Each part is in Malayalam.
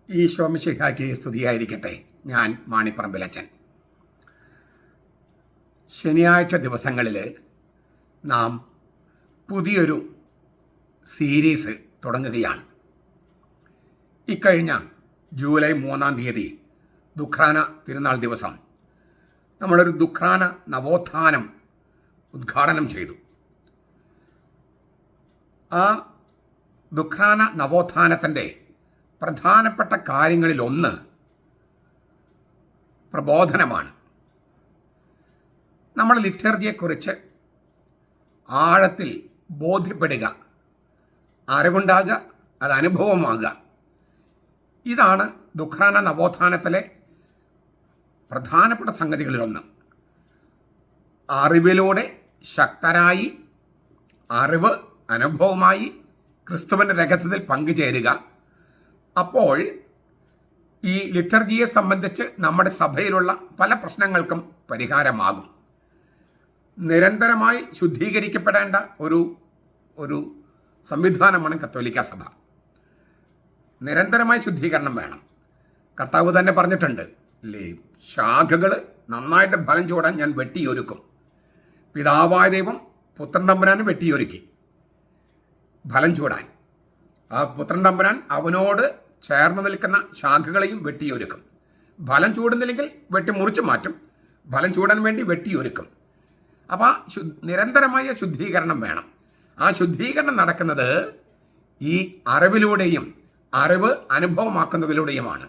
ഈശോ മിശിഹായ്ക്ക് സ്തുതിയായിരിക്കട്ടെ. ഞാൻ മാണിപ്പറമ്പിലച്ചൻ. ശനിയാഴ്ച ദിവസങ്ങളിൽ നാം പുതിയൊരു സീരീസ് തുടങ്ങുകയാണ്. ഇക്കഴിഞ്ഞ ജൂലൈ 3-ാം തീയതി ദുഃഖാന തിരുനാൾ ദിവസം നമ്മളൊരു ദുഃഖാന നവോത്ഥാനം ഉദ്ഘാടനം ചെയ്തു. ആ ദുഃഖാന നവോത്ഥാനത്തിൻ്റെ പ്രധാനപ്പെട്ട കാര്യങ്ങളിലൊന്ന് പ്രബോധനമാണ്. നമ്മൾ ലിറ്റർജിയെക്കുറിച്ച് ആഴത്തിൽ ബോധ്യപ്പെടുക, അറിവുണ്ടാകുക, അത് അനുഭവമാകുക. ഇതാണ് ദുഃഖാന നവോത്ഥാനത്തിലെ പ്രധാനപ്പെട്ട സംഗതികളിലൊന്ന്. അറിവിലൂടെ ശക്തരായി, അറിവ് അനുഭവമായി ക്രിസ്തുവിൻ്റെ രഹസ്യത്തിൽ പങ്കുചേരുക. അപ്പോൾ ഈ ലിറ്റർജിയെ സംബന്ധിച്ച് നമ്മുടെ സഭയിലുള്ള പല പ്രശ്നങ്ങൾക്കും പരിഹാരമാകും. നിരന്തരമായി ശുദ്ധീകരിക്കപ്പെടേണ്ട ഒരു സംവിധാനമാണ് കത്തോലിക്ക സഭ. നിരന്തരമായി ശുദ്ധീകരണം വേണം. കർത്താവ് തന്നെ പറഞ്ഞിട്ടുണ്ട് അല്ലേ, ശാഖകൾ നന്നായിട്ട് ഫലം ചൂടാൻ ഞാൻ വെട്ടിയൊരുക്കും. പിതാവായ ദൈവം പുത്രൻ തമ്പുരാന് വെട്ടിയൊരുക്കി ഫലം ചൂടാൻ. ആ പുത്രൻ തമ്പുരാൻ അവനോട് ചേർന്ന് നിൽക്കുന്ന ശാഖകളെയും വെട്ടിയൊരുക്കും. ഫലം ചൂടുന്നില്ലെങ്കിൽ വെട്ടി മുറിച്ചു മാറ്റും, ഫലം ചൂടാൻ വേണ്ടി വെട്ടിയൊരുക്കും. അപ്പോൾ നിരന്തരമായ ശുദ്ധീകരണം വേണം. ആ ശുദ്ധീകരണം നടക്കുന്നത് ഈ അറിവിലൂടെയും അറിവ് അനുഭവമാക്കുന്നതിലൂടെയുമാണ്.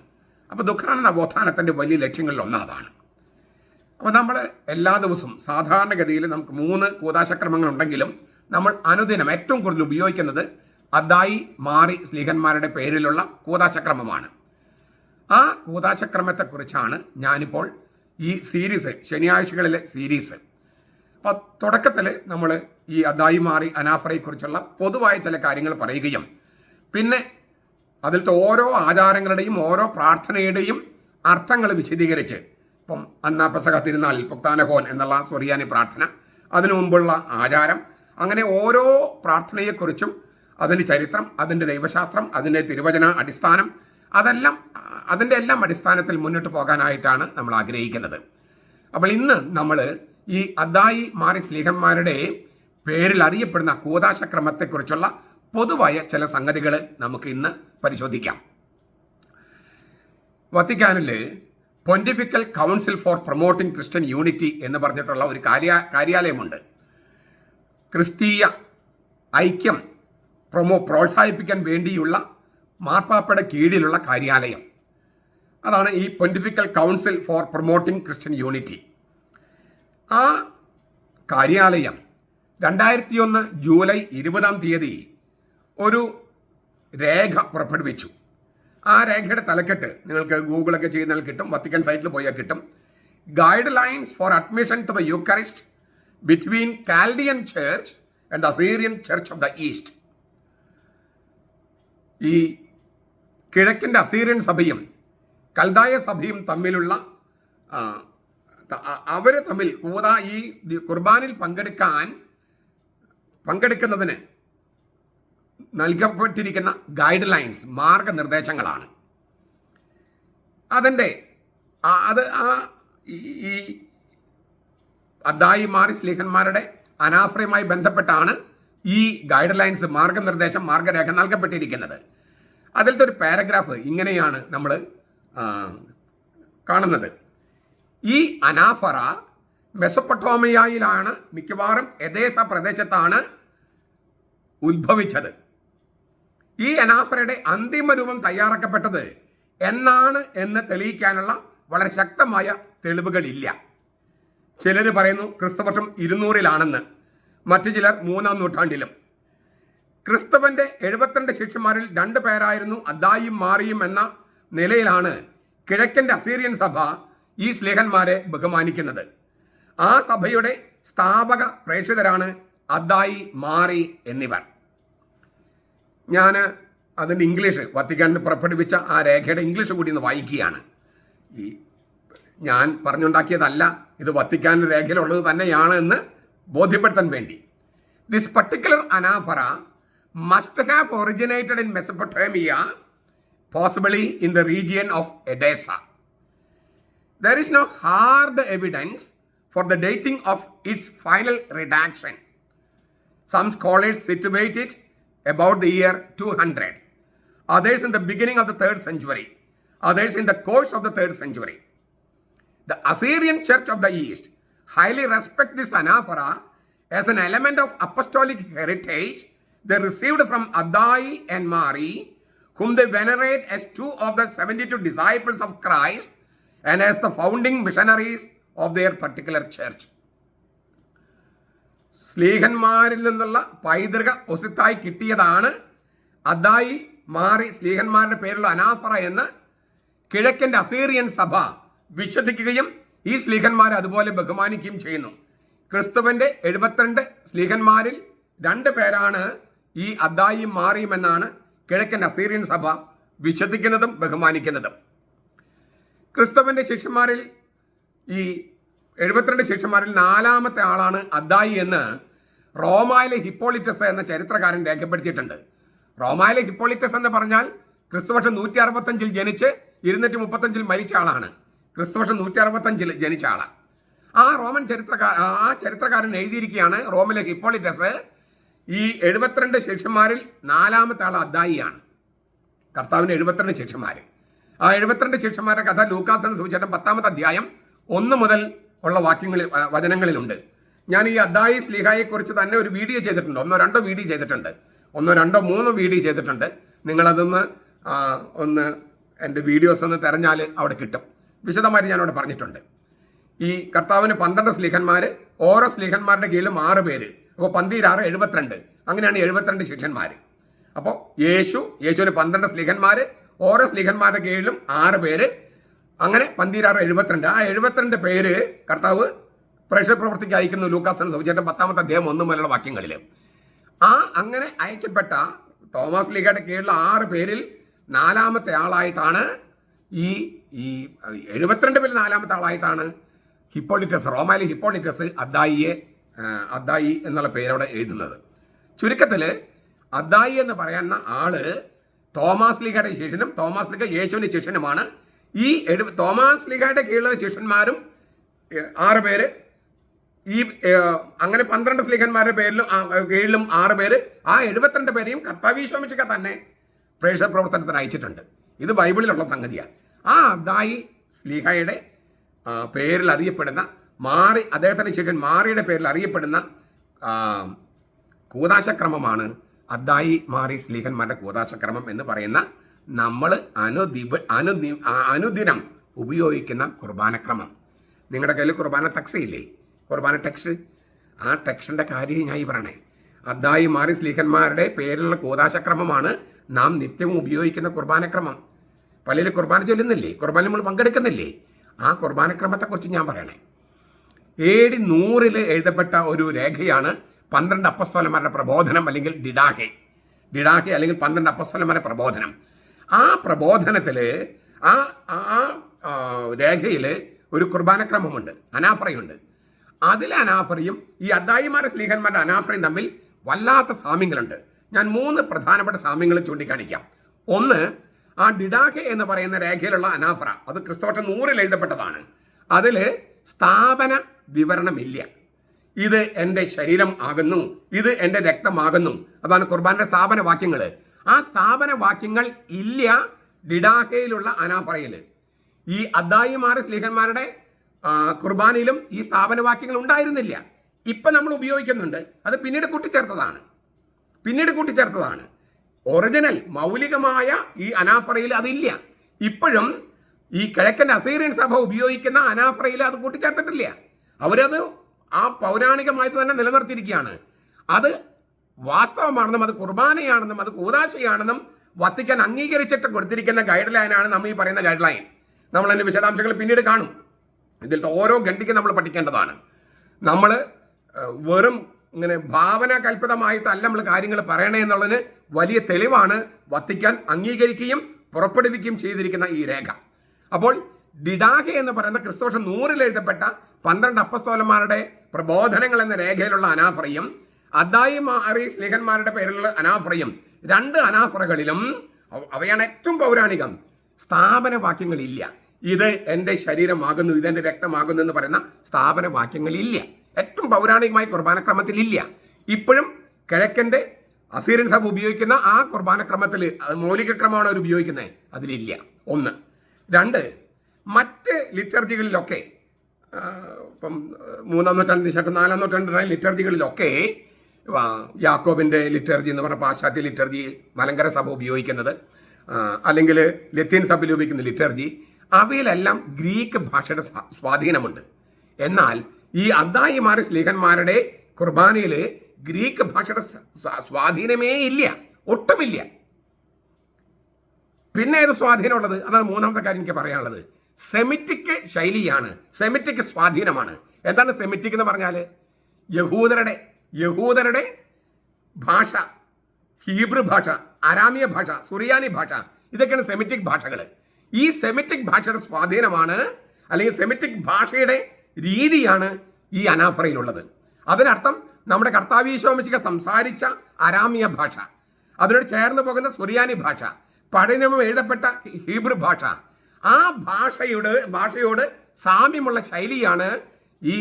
അപ്പോൾ ദുഃഖാന നവോത്ഥാനത്തിൻ്റെ വലിയ ലക്ഷ്യങ്ങളിൽ ഒന്നാതാണ്. അപ്പോൾ നമ്മൾ എല്ലാ ദിവസവും സാധാരണഗതിയിൽ നമുക്ക് 3 കൂദാശക്രമങ്ങളുണ്ടെങ്കിലും നമ്മൾ അനുദിനം ഏറ്റവും കൂടുതൽ ഉപയോഗിക്കുന്നത് അദ്ദായി മാറി സ്ലീഹന്മാരുടെ പേരിലുള്ള കൂദാശക്രമമാണ്. ആ കൂദാശക്രമത്തെക്കുറിച്ചാണ് ഞാനിപ്പോൾ ഈ സീരീസ്, ശനിയാഴ്ചകളിലെ സീരീസ്. അപ്പോൾ തുടക്കത്തിൽ നമ്മൾ ഈ അദ്ദായി മാറി അനാഫറയെക്കുറിച്ചുള്ള പൊതുവായ ചില കാര്യങ്ങൾ പറയുകയും പിന്നെ അതിലത്തെ ഓരോ ആചാരങ്ങളുടെയും ഓരോ പ്രാർത്ഥനയുടെയും അർത്ഥങ്ങൾ വിശദീകരിച്ച്, ഇപ്പം അന്നാപസക തിരുനാളിൽ പുക്താനഹോൻ എന്നുള്ള സൊറിയാനി പ്രാർത്ഥന, അതിനു മുമ്പുള്ള ആചാരം, അങ്ങനെ ഓരോ പ്രാർത്ഥനയെക്കുറിച്ചും അതിൻ്റെ ചരിത്രം, അതിൻ്റെ ദൈവശാസ്ത്രം, അതിൻ്റെ തിരുവചന അടിസ്ഥാനം, അതിൻ്റെ എല്ലാം അടിസ്ഥാനത്തിൽ മുന്നോട്ട് പോകാനായിട്ടാണ് നമ്മൾ ആഗ്രഹിക്കുന്നത്. അപ്പോൾ ഇന്ന് നമ്മൾ ഈ അദ്ദായി മാറി സ്ലീഹന്മാരുടെ പേരിൽ അറിയപ്പെടുന്ന കൂദാശക്രമത്തെക്കുറിച്ചുള്ള പൊതുവായ ചില സംഗതികൾ നമുക്ക് ഇന്ന് പരിശോധിക്കാം. വത്തിക്കാനിൽ pontifical council for promoting Christian unity എന്ന് പറഞ്ഞിട്ടുള്ള ഒരു കാര്യാലയമുണ്ട്. ക്രിസ്തീയ ഐക്യം പ്രോത്സാഹിപ്പിക്കാൻ വേണ്ടിയുള്ള മാർപ്പാപ്പയുടെ കീഴിലുള്ള കാര്യാലയം. അതാണ് ഈ pontifical council for promoting Christian unity. ആ കാര്യാലയം 2001 ജൂലൈ 20-ാം തീയതി ഒരു രേഖ പുറപ്പെടുവിച്ചു. ആ രേഖയുടെ തലക്കെട്ട് നിങ്ങൾക്ക് ഗൂഗിളൊക്കെ ചെയ്യുന്നതിൽ കിട്ടും, വത്തിക്കൻ സൈറ്റിൽ പോയാൽ കിട്ടും. Guidelines for admission to the Eucharist between Chaldean church and the Assyrian church of the east. ഈ കിഴക്കിൻ്റെ അസീറിയൻ സഭയും കൽദായ സഭയും തമ്മിലുള്ള അവർ തമ്മിൽ ഈ കുർബാനിൽ പങ്കെടുക്കുന്നതിന് നൽകപ്പെട്ടിരിക്കുന്ന ഗൈഡ് ലൈൻസ്, മാർഗനിർദ്ദേശങ്ങളാണ്. ഈ അദ്ദായി മാറി സ്ലീഹന്മാരുടെ അനാഫറയുമായി ബന്ധപ്പെട്ടാണ് ഈ ഗൈഡ് ലൈൻസ്, മാർഗനിർദ്ദേശം, മാർഗരേഖ നൽകപ്പെട്ടിരിക്കുന്നത്. അതിലത്തെ ഒരു പാരഗ്രാഫ് ഇങ്ങനെയാണ് നമ്മൾ കാണുന്നത്. ഈ അനാഫറ മെസൊപ്പൊട്ടോമിയയിലാണ്, മിക്കവാറും എദേസ പ്രദേശത്താണ് ഉത്ഭവിച്ചത്. ഈ അനാഫറയുടെ അന്തിമ രൂപം തയ്യാറാക്കപ്പെട്ടത് എന്നാണ് എന്ന് തെളിയിക്കാനുള്ള വളരെ ശക്തമായ തെളിവുകളില്ല. ചിലർ പറയുന്നു ക്രിസ്തുവർഷം 200-ലാണെന്ന്, മറ്റു ചിലർ 3-ാം നൂറ്റാണ്ടിലും. ക്രിസ്തുവിൻ്റെ 72 ശിഷ്യന്മാരിൽ 2 പേരായിരുന്നു അദ്ദായിയും മാറിയും എന്ന നിലയിലാണ് കിഴക്കൻ്റെ അസീറിയൻ സഭ ഈ സ്ലീഹന്മാരെ ബഹുമാനിക്കുന്നത്. ആ സഭയുടെ സ്ഥാപക പ്രേക്ഷിതരാണ് അദ്ദായി മാറി എന്നിവർ. ഞാൻ അതിൻ്റെ ഇംഗ്ലീഷ്, വത്തിക്കാനിൽ പുറപ്പെടുവിച്ച ആ രേഖയുടെ ഇംഗ്ലീഷ് കൂടി ഒന്ന് വായിക്കുകയാണ്. ഞാൻ പറഞ്ഞുണ്ടാക്കിയതല്ല, ഇത് വത്തിക്കാനിൽ രേഖയിലുള്ളത് തന്നെയാണ് എന്ന് ബോധ്യപ്പെടുത്താൻ വേണ്ടി. This particular anaphora must have originated in Mesopotamia possibly in the region of Edessa. There is no hard evidence for the dating of its final redaction. Some scholars situate it about the year 200, others in the beginning of the 3rd century, others in the course of the 3rd century. The Assyrian Church of the East highly respect this anaphora as an element of apostolic heritage they received from Addai and Mari, whom they venerate as 2 of the 72 disciples of Christ and as the founding missionaries of their particular church. സ്ലീഹന്മാരിൽ നിന്നുള്ള പൈതൃക ഒസിത്തായി കിട്ടിയതാണ് അദ്ദായി മാറി സ്ലീഹന്മാരുടെ പേരുള്ള അനാഫറ എന്ന് കിഴക്കൻ്റെ അസീറിയൻ സഭ വിശ്വസിക്കുകയും ഈ സ്ലീഹന്മാരെ അതുപോലെ ബഹുമാനിക്കുകയും ചെയ്യുന്നു. ക്രിസ്തുവിൻ്റെ 72 സ്ലീഹന്മാരിൽ 2 പേരാണ് ഈ അദ്ദായിയും മാറിയും എന്നാണ് കിഴക്കൻ അസീറിയൻ സഭ വിശ്വസിക്കുന്നതും ബഹുമാനിക്കുന്നതും. ക്രിസ്തുവിൻ്റെ ശിഷ്യന്മാരിൽ ഈ 72 ശിഷ്യന്മാരിൽ 4ാമത്തെ ആളാണ് അദ്ദായി എന്ന് റോമായിലെ ഹിപ്പോളിറ്റസ് എന്ന ചരിത്രകാരൻ രേഖപ്പെടുത്തിയിട്ടുണ്ട്. റോമായിലെ ഹിപ്പോളിറ്റസ് എന്ന് പറഞ്ഞാൽ ക്രിസ്തുവർഷം 165 ജനിച്ച് 235 മരിച്ച ആളാണ്. ക്രിസ്തുവർഷം 165 ജനിച്ച ആളാണ്. ആ ചരിത്രകാരൻ എഴുതിയിരിക്കുകയാണ്, റോമിലെ ഹിപ്പോളിറ്റസ് ഈ 72 ശിഷ്യന്മാരിൽ 4ാമത്തെ ആൾ അദ്ദായിയാണ്. കർത്താവിന് 72 ശിഷ്യന്മാർ. ആ 72 ശിഷ്യന്മാരുടെ കഥ ലൂക്കാസ് സുവിശേഷം 10-ാമത്തെ അധ്യായം 1 മുതൽ ഉള്ള വചനങ്ങളിലുണ്ട്. ഞാൻ ഈ അദ്ദായി സ്ലീഹായെ കുറിച്ച് തന്നെ ഒരു വീഡിയോ ചെയ്തിട്ടുണ്ട്. 1-2 വീഡിയോ ചെയ്തിട്ടുണ്ട്. 1-2-3 വീഡിയോ ചെയ്തിട്ടുണ്ട്. നിങ്ങളതൊന്ന് ഒന്ന് എൻ്റെ വീഡിയോസ് ഒന്ന് തിരഞ്ഞാൽ അവിടെ കിട്ടും. വിശദമായിട്ട് ഞാനവിടെ പറഞ്ഞിട്ടുണ്ട്. ഈ കർത്താവിന് 12 സ്ലീഹന്മാർ, ഓരോ സ്ലീഹന്മാരുടെ കീഴിലും 6 പേര്. അപ്പോൾ 12 72, അങ്ങനെയാണ് 72 ശിഷ്യന്മാർ. അപ്പോൾ യേശുവിന് 12 സ്ലീഹന്മാർ, ഓരോ സ്ലീഹന്മാരുടെ കീഴിലും 6 പേര്, അങ്ങനെ 12 72. ആ 72 പേര് കർത്താവ് പ്രേക്ഷിതപ്രവൃത്തിക്ക് അയക്കുന്നു. ലൂക്കാസ് സുവിശേഷം 10-ാമത്തെ അധ്യായം 1 മുതലുള്ള വാക്യങ്ങളിൽ. ആ അങ്ങനെ അയക്കപ്പെട്ട തോമസ് ലീഗയുടെ കീഴിലുള്ള 6 പേരിൽ 4ാമത്തെ ആളായിട്ടാണ് ഈ 72 പേരിൽ 4ാമത്തെ ആളായിട്ടാണ് ഹിപ്പോളിറ്റസ്, റോമായിലെ ഹിപ്പോളിറ്റസ് അദ്ദായി എന്നുള്ള പേരവിടെ എഴുതുന്നത്. ചുരുക്കത്തിൽ അദ്ദായി എന്ന് പറയുന്ന ആള് തോമസ് ലീഗയുടെ ശിഷ്യനും തോമസ് ലീഗ യേശുവിൻ്റെ ശിഷ്യനുമാണ്. ഈ തോമസ് ലീഗയുടെ കീഴിലുള്ള ശിഷ്യന്മാരും 6 പേര്, ഈ അങ്ങനെ 12 സ്ലീഹന്മാരുടെ കീഴിലും 6 പേര്, ആ 72 പേരെയും കർത്താവ് ഈശോമിശിഹ തന്നെ പ്രേക്ഷിത പ്രവർത്തനത്തിന് അയച്ചിട്ടുണ്ട്. ഇത് ബൈബിളിലുള്ള സംഗതിയാണ്. ആ അദ്ദായി സ്ലീഹയുടെ പേരിൽ അറിയപ്പെടുന്ന മാറി, അദ്ദേഹത്തിൻ്റെ ശിഷ്യൻ മാറിയുടെ പേരിൽ അറിയപ്പെടുന്ന കൂദാശക്രമമാണ് അദ്ദായി മാറി സ്ലീഹന്മാരുടെ കൂദാശക്രമം എന്ന് പറയുന്ന നമ്മൾ അനുദിനം ഉപയോഗിക്കുന്ന കുർബാനക്രമം. നിങ്ങളുടെ കയ്യിൽ കുർബാന തക്സയില്ലേ, കുർബാന ടെക്സ്റ്റ്, ആ ടെക്സ്റ്റിൻ്റെ കാര്യം ഞാൻ ഈ പറയണേ. അദ്ദായി മാറി സ്ലീഹന്മാരുടെ പേരിലുള്ള കൂദാശക്രമമാണ് നാം നിത്യവും ഉപയോഗിക്കുന്ന കുർബാനക്രമം. പള്ളിയിൽ കുർബാന ചൊല്ലുന്നില്ലേ, കുർബാന നമ്മൾ പങ്കെടുക്കുന്നില്ലേ, ആ കുർബാനക്രമത്തെക്കുറിച്ച് ഞാൻ പറയണേ. AD 100 എഴുതപ്പെട്ട ഒരു രേഖയാണ് 12 അപ്പസ്തോലന്മാരുടെ പ്രബോധനം, അല്ലെങ്കിൽ ഡിഡാഹെ അല്ലെങ്കിൽ 12 അപ്പസ്തോലന്മാരുടെ പ്രബോധനം. ആ പ്രബോധനത്തിൽ ആ രേഖയിൽ ഒരു കുർബാനക്രമമുണ്ട്, അനാഫറയുണ്ട്. അതിലെ അനാഫറയും ഈ അദ്ദായിമാരുടെ സ്ലീഹന്മാരുടെ അനാഫറയും തമ്മിൽ വല്ലാത്ത സാമ്യങ്ങളുണ്ട്. ഞാൻ 3 പ്രധാനപ്പെട്ട സാമ്യങ്ങൾ ചൂണ്ടിക്കാണിക്കാം. ഒന്ന്, ആ ഡിഡാഹെ എന്ന് പറയുന്ന രേഖയിലുള്ള അനാഫറ, അത് ക്രിസ്തുവർഷം 100 എഴുതപ്പെട്ടതാണ്. അതിൽ സ്ഥാപന വിവരണമില്ല. ഇത് എൻ്റെ ശരീരം ആകുന്നു, ഇത് എൻ്റെ രക്തമാകുന്നു, അതാണ് കുർബാനയുടെ സ്ഥാപന വാക്യങ്ങൾ. ആ സ്ഥാപന വാക്യങ്ങൾ ഇല്ല ഡിഡാഹയിലുള്ള അനാഫറയിൽ. ഈ അദ്ദായിമാരുടെ സ്ലീഹന്മാരുടെ കുർബാനയിലും ഈ സ്ഥാപന വാക്യങ്ങൾ ഉണ്ടായിരുന്നില്ല. ഇപ്പം നമ്മൾ ഉപയോഗിക്കുന്നുണ്ട്, അത് പിന്നീട് കൂട്ടിച്ചേർത്തതാണ്. ഒറിജിനൽ മൗലികമായ ഈ അനാഫറയിൽ അതില്ല. ഇപ്പോഴും ഈ കിഴക്കൻ അസീറിയൻ സഭ ഉപയോഗിക്കുന്ന അനാഫറയിൽ അത് കൂട്ടിച്ചേർത്തിട്ടില്ല. അവരത് ആ പൗരാണികമായിട്ട് തന്നെ നിലനിർത്തിയിരിക്കുകയാണ്. അത് വാസ്തവമാണെന്നും അത് കുർബാനയാണെന്നും അത് കൂദാശയാണെന്നും വത്തിക്കാൻ അംഗീകരിച്ചിട്ട് കൊടുത്തിരിക്കുന്ന ഗൈഡ് ലൈനാണ് നമ്മൾ ഈ പറയുന്ന ഗൈഡ് ലൈൻ. നമ്മൾ അതിൻ്റെ വിശദാംശങ്ങൾ പിന്നീട് കാണും. ഇതിലത്തെ ഓരോ ഖണ്ഡിക നമ്മൾ പഠിക്കേണ്ടതാണ്. നമ്മൾ വെറും ഇങ്ങനെ ഭാവന കൽപ്പിതമായിട്ടല്ല നമ്മൾ കാര്യങ്ങൾ പറയണേ എന്നുള്ളതിന് വലിയ തെളിവാണ് വത്തിക്കാൻ അംഗീകരിക്കുകയും പുറപ്പെടുവിക്കുകയും ചെയ്തിരിക്കുന്ന ഈ രേഖ. അപ്പോൾ ഡിഡാഹെ എന്ന് പറയുന്ന ക്രിസ്തുവർഷം 100 എഴുതപ്പെട്ട 12 അപ്പസ്തോലന്മാരുടെ പ്രബോധനങ്ങൾ എന്ന രേഖയിലുള്ള അനാഫറയും അദ്ദായി മാറി സ്ലീഹന്മാരുടെ പേരിലുള്ള അനാഫറയും, 2 അനാഫറകളിലും അവയാണ് ഏറ്റവും പൗരാണികം. സ്ഥാപന വാക്യങ്ങളില്ല. ഇത് എൻ്റെ ശരീരമാകുന്നു, ഇതെൻ്റെ രക്തമാകുന്നു എന്ന് പറയുന്ന സ്ഥാപന വാക്യങ്ങളില്ല. ഏറ്റവും പൗരാണികമായ കുർബാനക്രമത്തിലില്ല. ഇപ്പോഴും കിഴക്കൻ്റെ അസീറിയൻ സഭ ഉപയോഗിക്കുന്ന ആ കുർബാനക്രമത്തിൽ മൗലിക ക്രമമാണ് അവർ ഉപയോഗിക്കുന്നത്, അതിലില്ല. ഒന്ന്. രണ്ട്, മറ്റ് ലിറ്റർജികളിലൊക്കെ ഇപ്പം 3-ാം നൂറ്റാണ്ടിന് ശേഷം 4-ാം നൂറ്റാണ്ടിനായ ലിറ്റർജികളിലൊക്കെ യാക്കോബിൻ്റെ ലിറ്റർജി എന്ന് പറഞ്ഞ പാശ്ചാത്യ ലിറ്റർജി മലങ്കര സഭ ഉപയോഗിക്കുന്നത്, അല്ലെങ്കിൽ ലത്തീൻ സഭയിൽ ഉപയോഗിക്കുന്ന ലിറ്റർജി, അവയിലെല്ലാം ഗ്രീക്ക് ഭാഷയുടെ സ്വാധീനമുണ്ട്. എന്നാൽ ഈ അദ്ദായിമാർ സ്ലീഹന്മാരുടെ കുർബാനയിൽ ഗ്രീക്ക് ഭാഷയുടെ സ്വാധീനമേ ഇല്ല, ഒട്ടുമില്ല. പിന്നെ ഏത് സ്വാധീനമുള്ളത്? അതാണ് മൂന്നാമത്തെ കാര്യം എനിക്ക് പറയാനുള്ളത്. സെമിറ്റിക് ശൈലിയാണ്, സെമിറ്റിക് സ്വാധീനമാണ്. എന്താണ് സെമിറ്റിക് എന്ന് പറഞ്ഞാൽ? യഹൂദരുടെ ഭാഷ, ഹീബ്രു ഭാഷ, അരാമിയ ഭാഷ, സുറിയാനി ഭാഷ, ഇതൊക്കെയാണ് സെമിറ്റിക് ഭാഷകൾ. ഈ സെമിറ്റിക് ഭാഷയുടെ സ്വാധീനമാണ്, അല്ലെങ്കിൽ സെമിറ്റിക് ഭാഷയുടെ രീതിയാണ് ഈ അനാഫറയിലുള്ളത്. അതിനർത്ഥം നമ്മുടെ കർത്താവ് ഈശോ മിശിഹ സംസാരിച്ച അരാമിയ ഭാഷ, അതിനോട് ചേർന്ന് പോകുന്ന സുറിയാനി ഭാഷ, പഴയ നിയമം എഴുതപ്പെട്ട ഹീബ്രു ഭാഷ, ആ ഭാഷയോട് സാമ്യമുള്ള ശൈലിയാണ് ഈ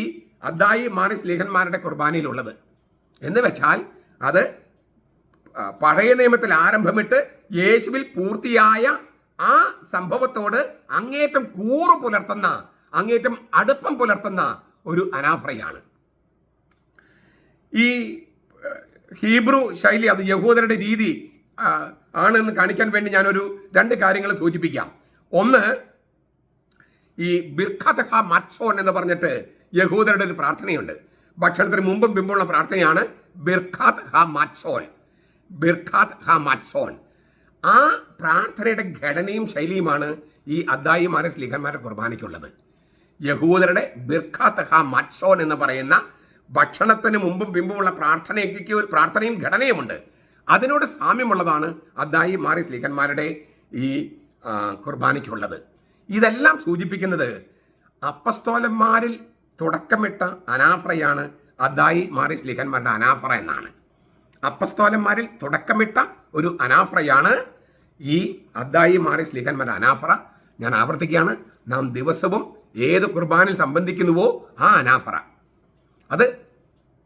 അദ്ദായി മാറി സ്ലീഹന്മാരുടെ കുർബാനയിലുള്ളത്. എന്ന് വെച്ചാൽ അത് പഴയ നിയമത്തിൽ ആരംഭമിട്ട് യേശുവിൽ പൂർത്തിയായ ആ സംഭവത്തോട് അങ്ങേറ്റം കൂറു പുലർത്തുന്ന, അങ്ങേറ്റം അടുപ്പം പുലർത്തുന്ന ഒരു അനാഫറയാണ്. ഈ ഹീബ്രു ശൈലി, അത് യഹൂദരുടെ രീതി ആണെന്ന് കാണിക്കാൻ വേണ്ടി ഞാനൊരു 2 കാര്യങ്ങൾ സൂചിപ്പിക്കാം. ഒന്ന്, ഈ ബിർഖാത്ത് ഹാ മത്സോൻ എന്ന് പറഞ്ഞിട്ട് യഹൂദരുടെ ഒരു പ്രാർത്ഥനയുണ്ട്. ഭക്ഷണത്തിന് മുമ്പും പിമ്പുള്ള പ്രാർത്ഥനയാണ് ബിർഖാത്ത് ഹാ മത്സോൻ. ബിർഖാത്ത് ഹാ മത്സോൻ. ആ പ്രാർത്ഥനയുടെ ഘടനയും ശൈലിയുമാണ് ഈ അദ്ദായിമാരെ സ്ലീഹന്മാരുടെ കുർബാനയ്ക്കുള്ളത്. യഹൂദരുടെ ബിർഖാത്ത് ഹാ മത്സോൻ എന്ന് പറയുന്ന ഭക്ഷണത്തിന് മുമ്പും പിമ്പുമുള്ള പ്രാർത്ഥനയ്ക്ക് ഒരു പ്രാർത്ഥനയും ഘടനയുമുണ്ട്. അതിനോട് സാമ്യമുള്ളതാണ് അദ്ദായി മാറി സ്ലീഹന്മാരുടെ ഈ കുർബാനയ്ക്കുള്ളത്. ഇതെല്ലാം സൂചിപ്പിക്കുന്നത് അപ്പസ്തോലന്മാരിൽ തുടക്കമിട്ട അനാഫറയാണ് അദ്ദായി മാറി സ്ലീഹന്മാരുടെ അനാഫറ എന്നാണ്. അപ്പസ്തോലന്മാരിൽ തുടക്കമിട്ട ഒരു അനാഫറയാണ് ഈ അദ്ദായി മാറി സ്ലീഹന്മാരുടെ അനാഫറ. ഞാൻ ആവർത്തിക്കുകയാണ്, നാം ദിവസവും ഏത് കുർബാനയിൽ സംബന്ധിക്കുന്നുവോ ആ അനാഫറ, അത്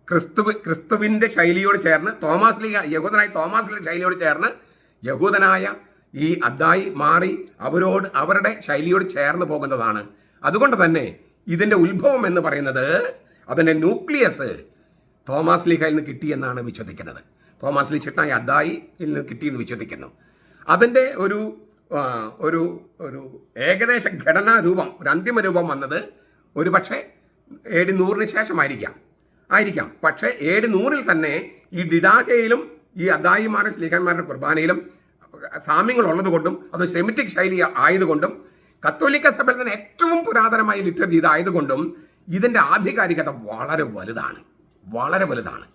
ക്രിസ്തുവിൻ്റെ ശൈലിയോട് ചേർന്ന് യഹൂദനായ തോമാസ് ശൈലിയോട് ചേർന്ന് യഹൂദനായ ഈ അദ്ദായി മാറി അവരുടെ ശൈലിയോട് ചേർന്ന് പോകുന്നതാണ്. അതുകൊണ്ട് തന്നെ ഇതിൻ്റെ ഉത്ഭവം എന്ന് പറയുന്നത്, അതിൻ്റെ ന്യൂക്ലിയസ് തോമാസ് ലീഹയിൽ നിന്ന് കിട്ടിയെന്നാണ് വിശ്വസിക്കുന്നത്. തോമാസ് ലീഹനായ അദ്ദായിയിൽ നിന്ന് കിട്ടിയെന്ന് വിശ്വസിക്കുന്നു. അതിൻ്റെ ഒരു ഏകദേശ ഘടനാ രൂപം, ഒരു അന്തിമ രൂപം വന്നത് ഒരു പക്ഷേ AD 100 ശേഷമായിരിക്കാം. പക്ഷേ AD 100 തന്നെ ഈ ഡിഡാഹയിലും ഈ അദ്ദായിമാരെ സ്ലീഹന്മാരുടെ കുർബാനയിലും സാമ്യങ്ങൾ ഉള്ളതുകൊണ്ടും അത് സെമിറ്റിക് ശൈലി ആയതുകൊണ്ടും കത്തോലിക്ക സഭയിൽ തന്നെ ഏറ്റവും പുരാതനമായ ലിറ്റർജി ഇതായതുകൊണ്ടും ഇതിൻ്റെ ആധികാരികത വളരെ വലുതാണ്.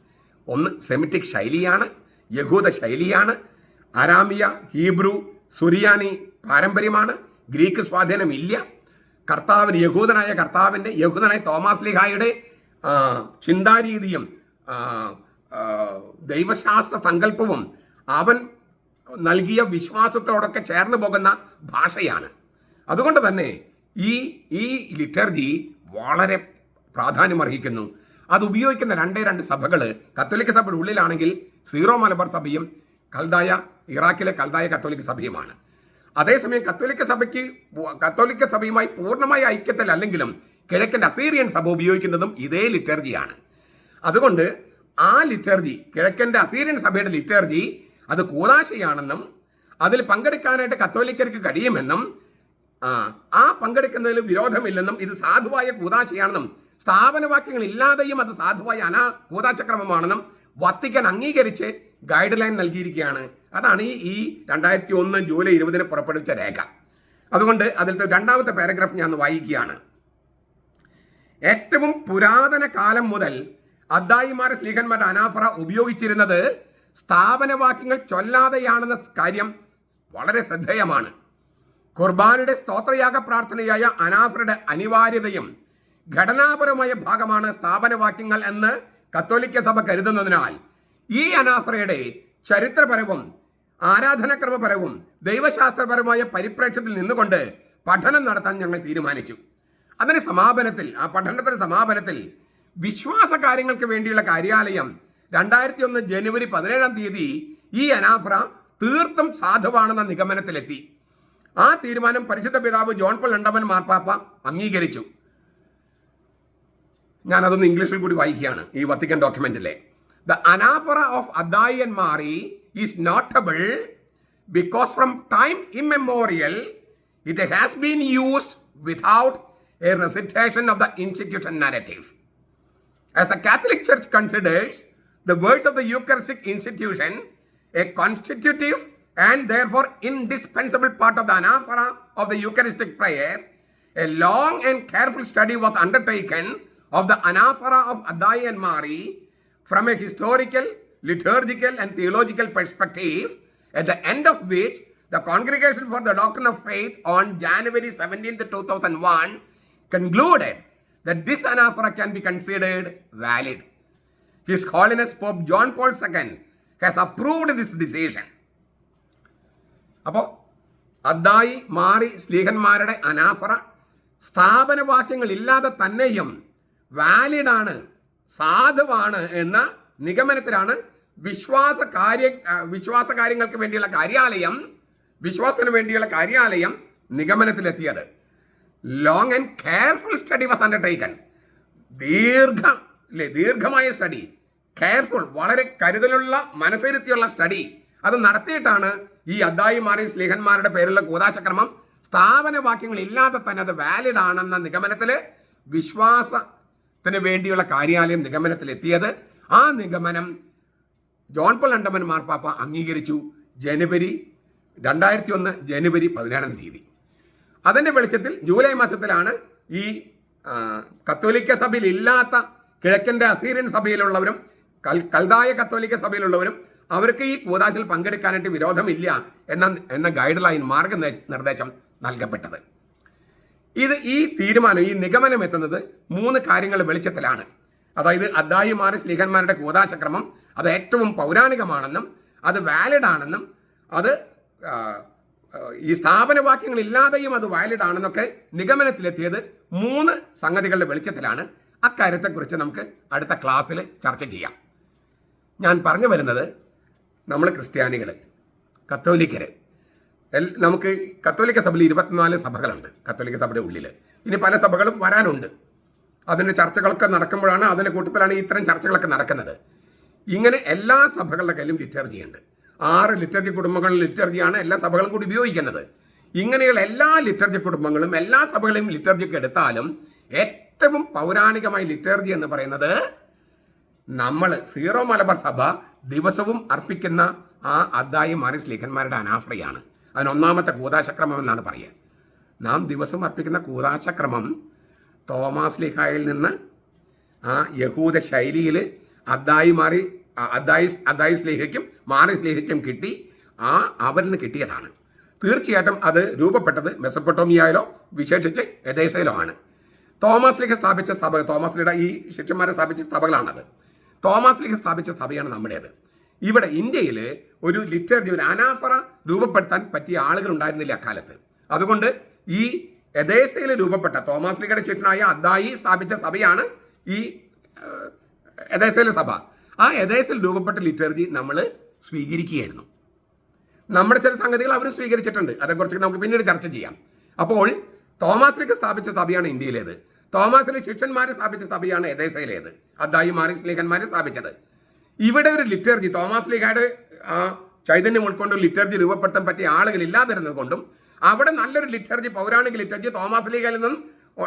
ഒന്ന്, സെമിറ്റിക് ശൈലിയാണ്, യഹൂദ ശൈലിയാണ്, അരാമിയ, ഹീബ്രു, സുറിയാനി പാരമ്പര്യമാണ്, ഗ്രീക്ക് സ്വാധീനമില്ല. യഹൂദനായ തോമാസ് ലീഹായുടെ ചിന്താരീതിയും ദൈവശാസ്ത്ര സങ്കല്പവും അവൻ നൽകിയ വിശ്വാസത്തോടൊക്കെ ചേർന്ന് പോകുന്ന ഭാഷയാണ്. അതുകൊണ്ട് തന്നെ ഈ ലിറ്റർജി വളരെ പ്രാധാന്യമർഹിക്കുന്നു. അത് ഉപയോഗിക്കുന്ന 2 സഭകൾ കത്തോലിക്ക സഭയുടെ ഉള്ളിലാണെങ്കിൽ സീറോ മലബാർ സഭയും ഇറാഖിലെ കൽദായ കത്തോലിക്ക സഭയുമാണ്. അതേസമയം കത്തോലിക്ക സഭയുമായി പൂർണ്ണമായ ഐക്യത്തിലല്ലെങ്കിലും കിഴക്കൻ അസീറിയൻ സഭ ഉപയോഗിക്കുന്നതും ഇതേ ലിറ്റർജിയാണ്. അതുകൊണ്ട് ആ ലിറ്റർജി, കിഴക്കൻ്റെ അസീറിയൻ സഭയുടെ ലിറ്റർജി, അത് കൂദാശയാണെന്നും അതിൽ പങ്കെടുക്കാനായിട്ട് കത്തോലിക്കർക്ക് കഴിയുമെന്നും ആ പങ്കെടുക്കുന്നതിൽ വിരോധമില്ലെന്നും ഇത് സാധുവായ കൂദാശയാണെന്നും സ്ഥാപനവാക്യങ്ങൾ ഇല്ലാതെയും അത് സാധുവായ കൂദാശക്രമമാണെന്നും വത്തിക്കാൻ അംഗീകരിച്ച് ഗൈഡ് ലൈൻ നൽകിയിരിക്കുകയാണ്. അതാണ് ഈ 2001 ജൂലൈ 20 പുറപ്പെടുവിച്ച രേഖ. അതുകൊണ്ട് അതിലത്തെ 2ാമത്തെ പാരഗ്രാഫ് ഞാൻ വായിക്കുകയാണ്. ഏറ്റവും പുരാതന കാലം മുതൽ അദ്ദായിമാരെ സ്ലീഹന്മാരുടെ അനാഫറ ഉപയോഗിച്ചിരുന്നത് സ്ഥാപനവാക്യങ്ങൾ ചൊല്ലാതെയാണെന്ന കാര്യം വളരെ ശ്രദ്ധേയമാണ്. കുർബാനയുടെ സ്തോത്രയാഗ പ്രാർത്ഥനയായ അനാഫറയുടെ അനിവാര്യതയും ഘടനാപരമായ ഭാഗമാണ് സ്ഥാപനവാക്യങ്ങൾ എന്ന് കത്തോലിക്ക സഭ കരുതുന്നതിനാൽ ഈ അനാഫറയുടെ ചരിത്രപരവും ആരാധനാക്രമപരവും ദൈവശാസ്ത്രപരമായ പരിപ്രേക്ഷ്യത്തിൽ നിന്നുകൊണ്ട് പഠനം നടത്താൻ ഞങ്ങൾ തീരുമാനിച്ചു. അതിന് സമാപനത്തിൽ, ആ പഠനത്തിന് സമാപനത്തിൽ വിശ്വാസ കാര്യങ്ങൾക്ക് വേണ്ടിയുള്ള കാര്യാലയം 2001 ജനുവരി 17 ഈ അനാഫ്ര തീർത്തും സാധുവാണെന്ന നിഗമനത്തിലെത്തി. ആ തീരുമാനം പരിശുദ്ധ പിതാവ് ജോൺ പോൾ രണ്ടാമൻ മാർപ്പാപ്പ അംഗീകരിച്ചു. ഞാനതൊന്ന് ഇംഗ്ലീഷിൽ കൂടി വായിക്കുകയാണ് ഈ വത്തിക്കൻ ഡോക്യുമെന്റിലെ. The anaphora of Addai and Mari is notable because from time immemorial it has been used without a recitation of the institution narrative. As the Catholic Church considers the words of the Eucharistic institution a constitutive and therefore indispensable part of the anaphora of the Eucharistic prayer, a long and careful study was undertaken of the anaphora of Adai and Mari from a historical, liturgical and theological perspective, at the end of which the Congregation for the Doctrine of Faith on January 17, 2001 concluded that this anaphora can be considered valid. His Holiness Pope John Paul II has approved this decision. അപ്പോൾ അദ്ദായി മാറി സ്ലീഹന്മാരുടെ അനാഫറ സ്ഥാപനവാക്യങ്ങൾ ഇല്ലാതെ തന്നെയും വാലിഡാണ്, സാധുവാണ് എന്ന നിഗമനത്തിലാണ് വിശ്വാസ കാര്യങ്ങൾക്ക് വേണ്ടിയുള്ള കാര്യാലയം, വിശ്വാസത്തിന് വേണ്ടിയുള്ള കാര്യാലയം നിഗമനത്തിലെത്തിയത്. Long and careful study was undertaken. ദീർഘമായ സ്റ്റഡി, കെയർഫുൾ, വളരെ കരുതലുള്ള മനസ്സിരുത്തിയുള്ള സ്റ്റഡി അത് നടത്തിയിട്ടാണ് ഈ അദ്ദായി മാറി സ്ലീഹന്മാരുടെ പേരിലുള്ള കൂദാശക്രമം സ്ഥാപനവാക്യങ്ങൾ ഇല്ലാതെ തന്നെ അത് വാലിഡ് ആണെന്ന നിഗമനത്തിൽ, വിശ്വാസത്തിന് വേണ്ടിയുള്ള കാര്യാലയം നിഗമനത്തിലെത്തിയത്. ആ നിഗമനം ജോൺ പോൾ രണ്ടാമൻ മാർപ്പാപ്പ അംഗീകരിച്ചു 2001 ജനുവരി 17. അതിൻ്റെ വെളിച്ചത്തിൽ ജൂലൈ മാസത്തിലാണ് ഈ കത്തോലിക്ക സഭയിൽ ഇല്ലാത്ത കിഴക്കൻ്റെ അസീറിയൻ സഭയിലുള്ളവരും കൽദായ കത്തോലിക്ക സഭയിലുള്ളവരും അവർക്ക് ഈ കൂദാശയിൽ പങ്കെടുക്കാനായിട്ട് വിരോധമില്ല എന്ന ഗൈഡ് ലൈൻ, മാർഗനിർദ്ദേശം നൽകപ്പെട്ടത്. ഈ തീരുമാനം, ഈ നിഗമനം എത്തുന്നത് 3 കാര്യങ്ങളുടെ വെളിച്ചത്തിലാണ്. അതായത് അദ്ദായി മാറി സ്ലീഹന്മാരുടെ കൂദാശക്രമം അത് ഏറ്റവും പൗരാണികമാണെന്നും അത് വാലിഡ് ആണെന്നും അത് ഈ സ്ഥാപനവാക്യങ്ങൾ ഇല്ലാതെയും അത് വാലിഡ് ആണെന്നൊക്കെ നിഗമനത്തിലെത്തിയത് 3 സംഗതികളുടെ വെളിച്ചത്തിലാണ്. അക്കാര്യത്തെക്കുറിച്ച് നമുക്ക് അടുത്ത ക്ലാസ്സിൽ ചർച്ച ചെയ്യാം. ഞാൻ പറഞ്ഞു വരുന്നത്, നമ്മൾ ക്രിസ്ത്യാനികൾ, കത്തോലിക്കർ, നമുക്ക് കത്തോലിക്ക സഭയിൽ 24 സഭകളുണ്ട് കത്തോലിക്ക സഭയുടെ ഉള്ളിൽ. ഇനി പല സഭകളും വരാനുണ്ട്. അതിൻ്റെ ചർച്ചകളൊക്കെ നടക്കുമ്പോഴാണ്, അതിൻ്റെ കൂട്ടത്തിലാണ് ഇത്തരം ചർച്ചകളൊക്കെ നടക്കുന്നത്. ഇങ്ങനെ എല്ലാ സഭകളുടെ കയ്യിലും ലിറ്റർജി ഉണ്ട്. 6 ലിറ്റർജി കുടുംബങ്ങളിൽ ലിറ്റർജിയാണ് എല്ലാ സഭകളും കൂടി ഉപയോഗിക്കുന്നത്. ഇങ്ങനെയുള്ള എല്ലാ ലിറ്റർജി കുടുംബങ്ങളും എല്ലാ സഭകളെയും ലിറ്റർജിക്ക് എടുത്താലും ഏറ്റവും പൗരാണികമായ ലിറ്റർജി എന്ന് പറയുന്നത് നമ്മൾ സീറോ മലബാർ സഭ ദിവസവും അർപ്പിക്കുന്ന ആ അദ്ദായി മാറി സ്ലീഹന്മാരുടെ അനാഫ്രയാണ്. അതിന് 1ാമത്തെ കൂദാശക്രമം എന്നാണ് പറയുക. നാം ദിവസം അർപ്പിക്കുന്ന കൂദാശക്രമം തോമാസ് ലീഹായിൽ നിന്ന് ആ യഹൂദ ശൈലിയിൽ അദ്ദായി സ്ലീഹയ്ക്കും മാറി സ്ലീഹയ്ക്കും കിട്ടി, അവരിൽ നിന്ന് കിട്ടിയതാണ്. തീർച്ചയായിട്ടും അത് രൂപപ്പെട്ടത് മെസപ്പൊട്ടോമിയയിലോ വിശേഷിച്ച് എദേസയിലോ ആണ്. തോമാസ് ലീഹ സ്ഥാപിച്ച സഭ, തോമാസ് ലീഹ ഈ ശിഷ്യന്മാരെ സ്ഥാപിച്ച സഭകളാണത്. തോമാസ് ലീഹ സ്ഥാപിച്ച സഭയാണ് നമ്മുടേത്. ഇവിടെ ഇന്ത്യയിൽ ഒരു ലിറ്റർജി, ഒരു അനാഫറ രൂപപ്പെടുത്താൻ പറ്റിയ ആളുകൾ ഉണ്ടായിരുന്നില്ല അക്കാലത്ത്. അതുകൊണ്ട് ഈ എദേസയിൽ രൂപപ്പെട്ട തോമാസ് ലീഹയുടെ ശിഷ്യനായ അദ്ദായി സ്ഥാപിച്ച സഭയാണ് ഈ എദേസയിലെ സഭ. ആ എദേസയിൽ രൂപപ്പെട്ട ലിറ്റർജി നമ്മൾ സ്വീകരിക്കുകയായിരുന്നു. നമ്മുടെ ചില സംഗതികൾ അവർ സ്വീകരിച്ചിട്ടുണ്ട്, അതേക്കുറിച്ച് നമുക്ക് പിന്നീട് ചർച്ച ചെയ്യാം. അപ്പോൾ തോമാസ് ലീഹ സ്ഥാപിച്ച സഭയാണ് ഇന്ത്യയിലേത്. തോമാസിലെ ശിഷ്യന്മാരെ സ്ഥാപിച്ച സഭയാണ് എദേസയിലേത്, അദ്ദായി മാറി സ്ലീഹന്മാരെ സ്ഥാപിച്ചത്. ഇവിടെ ഒരു ലിറ്റർജി, തോമാസ് ലീഹയുടെ ചൈതന്യം ഉൾക്കൊണ്ട് ലിറ്റർജി രൂപപ്പെടുത്താൻ പറ്റിയ ആളുകൾ ഇല്ലാതിരുന്നത് കൊണ്ടും അവിടെ നല്ലൊരു ലിറ്റർജി, പൗരാണിക ലിറ്റർജി തോമാസ് ലീഹയിൽ നിന്നും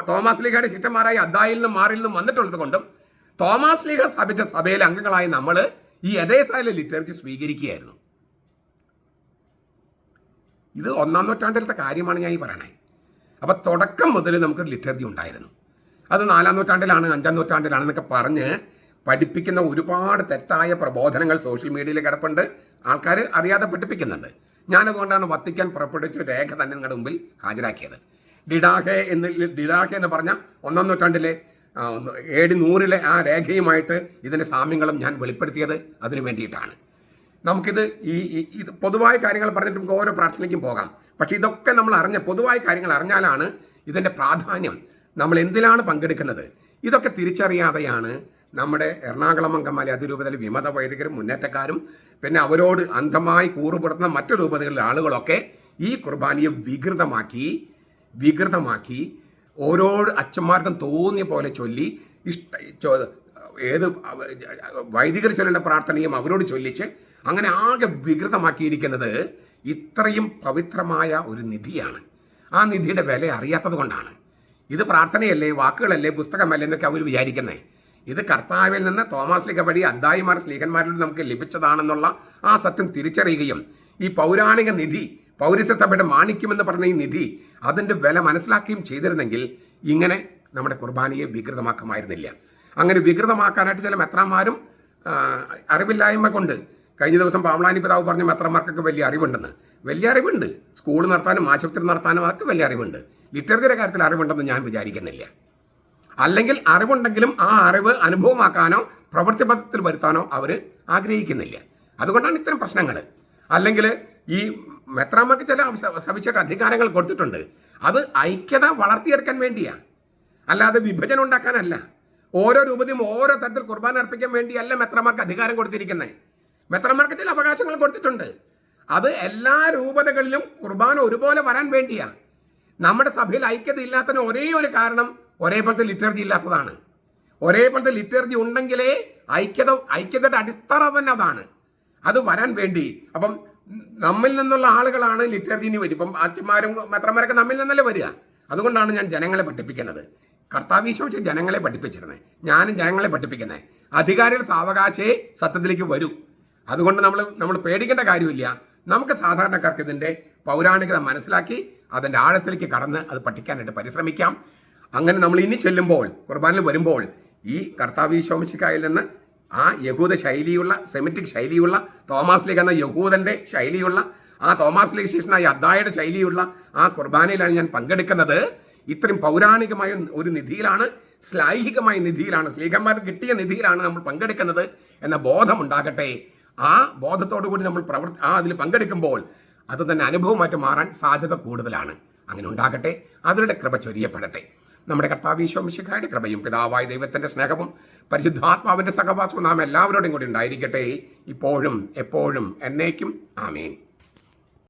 തോമാസ് ലീഹയുടെ ശിഷ്യന്മാരായ അദ്ദായിൽ നിന്നും മാറിൽ നിന്നും വന്നിട്ടുള്ളത് കൊണ്ടും തോമാസ് ലീഹ സ്ഥാപിച്ച സഭയിലെ അംഗങ്ങളായ നമ്മൾ ഈ എദേസയിലെ ലിറ്റർജി സ്വീകരിക്കുകയായിരുന്നു. ഇത് 1-ാം നൂറ്റാണ്ടിലത്തെ കാര്യമാണ് ഞാൻ ഈ പറയണേ. അപ്പം തുടക്കം മുതൽ നമുക്കൊരു ലിറ്റർജി ഉണ്ടായിരുന്നു. അത് 4-ാം നൂറ്റാണ്ടിലാണ്, 5-ാം നൂറ്റാണ്ടിലാണെന്നൊക്കെ പറഞ്ഞ് പഠിപ്പിക്കുന്ന ഒരുപാട് തെറ്റായ പ്രബോധനങ്ങൾ സോഷ്യൽ മീഡിയയിൽ കിടപ്പുണ്ട്. ആൾക്കാർ അറിയാതെ പഠിപ്പിക്കുന്നുണ്ട്. ഞാനതുകൊണ്ടാണ് വത്തിക്കാൻ പുറപ്പെടുവിച്ച രേഖ തന്നെ നിങ്ങളുടെ മുമ്പിൽ ഹാജരാക്കിയത്. ഡിഡാഹെ എന്ന് പറഞ്ഞ 1-ാം നൂറ്റാണ്ടിലെ AD 100 ആ രേഖയുമായിട്ട് ഇതിൻ്റെ സാമ്യങ്ങളും ഞാൻ വെളിപ്പെടുത്തിയത് അതിനു വേണ്ടിയിട്ടാണ്. നമുക്കിത് ഇത് പൊതുവായ കാര്യങ്ങൾ പറഞ്ഞിട്ട് നമുക്ക് ഓരോ പ്രാർത്ഥനയ്ക്കും പോകാം. പക്ഷേ ഇതൊക്കെ നമ്മൾ പൊതുവായ കാര്യങ്ങൾ അറിഞ്ഞാലാണ് ഇതിൻ്റെ പ്രാധാന്യം, നമ്മൾ എന്തിലാണ് പങ്കെടുക്കുന്നത്, ഇതൊക്കെ തിരിച്ചറിയാതെയാണ് നമ്മുടെ എറണാകുളം അങ്കമാലി അതിരൂപതയിലെ വിമത വൈദികരും മുന്നേറ്റക്കാരും പിന്നെ അവരോട് അന്ധമായി കൂറുപുറത്തുന്ന മറ്റു രൂപതകളിലെ ആളുകളൊക്കെ ഈ കുർബാനയെ വികൃതമാക്കി ഓരോ അച്ഛന്മാർക്കും തോന്നിയ പോലെ ചൊല്ലി ഏത് വൈദികർ ചൊല്ലേണ്ട പ്രാർത്ഥനയും അവരോട് ചൊല്ലിച്ച് അങ്ങനെ ആകെ വികൃതമാക്കിയിരിക്കുന്നത് ഇത്രയും പവിത്രമായ ഒരു നിധിയാണ്. ആ നിധിയുടെ വില അറിയാത്തത് കൊണ്ടാണ്. ഇത് പ്രാർത്ഥനയല്ലേ, വാക്കുകളല്ലേ, പുസ്തകമല്ലേ എന്നൊക്കെ അവർ വിചാരിക്കുന്നത്. ഇത് കർത്താവിൽ നിന്ന് തോമാസ് ലീഗ വഴി അദ്ദായിമാർ സ്ലീഹന്മാരിൽ നമുക്ക് ലഭിച്ചതാണെന്നുള്ള ആ സത്യം തിരിച്ചറിയുകയും ഈ പൗരാണിക നിധി, പൗരസ്യ സഭയുടെ മാണിക്യമെന്ന് പറഞ്ഞ ഈ നിധി അതിൻ്റെ വില മനസ്സിലാക്കുകയും ചെയ്തിരുന്നെങ്കിൽ ഇങ്ങനെ നമ്മുടെ കുർബാനയെ വികൃതമാക്കുമായിരുന്നില്ല. അങ്ങനെ വികൃതമാക്കാനായിട്ട് ചില മെത്രാന്മാരും അറിവില്ലായ്മ കൊണ്ട്, കഴിഞ്ഞ ദിവസം പാവളാനി പിതാവ് പറഞ്ഞ മെത്രാന്മാർക്കൊക്കെ വലിയ അറിവുണ്ടെന്ന്. വലിയ അറിവുണ്ട്, സ്കൂൾ നടത്താനും ആശുപത്രി നടത്താനും ഒക്കെ വലിയ അറിവുണ്ട്. ലിറ്ററേച്ചറിയുടെ കാര്യത്തിൽ അറിവുണ്ടെന്ന് ഞാൻ വിചാരിക്കുന്നില്ല. അല്ലെങ്കിൽ അറിവുണ്ടെങ്കിലും ആ അറിവ് അനുഭവമാക്കാനോ പ്രവൃത്തിപഥത്തിൽ വരുത്താനോ അവർ ആഗ്രഹിക്കുന്നില്ല. അതുകൊണ്ടാണ് ഇത്തരം പ്രശ്നങ്ങൾ. അല്ലെങ്കിൽ ഈ മെത്രാന്മാർക്ക് ചില സവിശേഷ അധികാരങ്ങൾ കൊടുത്തിട്ടുണ്ട്. അത് ഐക്യത വളർത്തിയെടുക്കാൻ വേണ്ടിയാണ്, അല്ലാതെ വിഭജനം ഉണ്ടാക്കാനല്ല. ഓരോ രൂപതയും ഓരോ തരത്തിൽ കുർബാന അർപ്പിക്കാൻ വേണ്ടിയല്ല മെത്രാന്മാർക്ക് അധികാരം കൊടുത്തിരിക്കുന്നത്. മെത്രാന്മാർക്ക് ചില അവകാശങ്ങൾ കൊടുത്തിട്ടുണ്ട്. അത് എല്ലാ രൂപതകളിലും കുർബാന ഒരുപോലെ വരാൻ വേണ്ടിയാണ്. നമ്മുടെ സഭയിൽ ഐക്യത ഇല്ലാത്തതിന് ഒരേ ഒരു കാരണം ഒരേപോലത്തെ ലിറ്റർജി ഇല്ലാത്തതാണ്. ഒരേപോലത്തെ ലിറ്റർജി ഉണ്ടെങ്കിലേ ഐക്യതയുടെ അടിസ്ഥാനം തന്നെ അതാണ്. അത് വരാൻ വേണ്ടി അപ്പം നമ്മിൽ നിന്നുള്ള ആളുകളാണ് ലിറ്റർജിന് വരും. ഇപ്പം അച്ഛന്മാരും മെത്രാന്മാരൊക്കെ നമ്മിൽ നിന്നല്ലേ വരിക. അതുകൊണ്ടാണ് ഞാൻ ജനങ്ങളെ പഠിപ്പിക്കുന്നത്. കർത്താവീശോ ജനങ്ങളെ പഠിപ്പിച്ചിരുന്നത്, ഞാനും ജനങ്ങളെ പഠിപ്പിക്കുന്നത്. അധികാരികൾ സാവകാശേ സത്യത്തിലേക്ക് വരൂ. അതുകൊണ്ട് നമ്മൾ പേടിക്കേണ്ട കാര്യമില്ല. നമുക്ക് സാധാരണക്കാർക്ക് ഇതിൻ്റെ പൗരാണികത മനസ്സിലാക്കി അതിൻ്റെ ആഴത്തിലേക്ക് കടന്ന് അത് പഠിക്കാനായിട്ട് പരിശ്രമിക്കാം. അങ്ങനെ നമ്മൾ ഇനി ചെല്ലുമ്പോൾ, കുർബാനയിൽ വരുമ്പോൾ, ഈ കർത്താവീശോ മിശിഹായിൽ നിന്ന് ആ യഹൂദ ശൈലിയുള്ള, സെമിറ്റിക് ശൈലിയുള്ള, തോമാസ് ലീഗ് എന്ന യഹൂദൻ്റെ ശൈലിയുള്ള, ആ തോമാസ് ലീഗ് ശിഷ്യനായ അദ്ദായുടെ ശൈലിയുള്ള ആ കുർബാനയിലാണ് ഞാൻ പങ്കെടുക്കുന്നത്. ഇത്രയും പൗരാണികമായ ഒരു നിധിയിലാണ്, ശ്ലൈഹികമായ നിധിയിലാണ്, സ്ലീഹന്മാർക്ക് കിട്ടിയ നിധിയിലാണ് നമ്മൾ പങ്കെടുക്കുന്നത് എന്ന ബോധമുണ്ടാകട്ടെ. ആ ബോധത്തോടു കൂടി നമ്മൾ അതിൽ പങ്കെടുക്കുമ്പോൾ അത് തന്നെ അനുഭവമായിട്ട് മാറാൻ സാധ്യത കൂടുതലാണ്. അങ്ങനെ ഉണ്ടാകട്ടെ, അതിരുടെ കൃപ ചൊരിയപ്പെടട്ടെ. നമ്മുടെ കർത്താവീശോ മിശിഹായുടെ കൃപയും പിതാവായ ദൈവത്തിൻ്റെ സ്നേഹവും പരിശുദ്ധാത്മാവിൻ്റെ സഹവാസവും നാം എല്ലാവരോടും കൂടി ഉണ്ടായിരിക്കട്ടെ, ഇപ്പോഴും എപ്പോഴും എന്നേക്കും. ആമേൻ.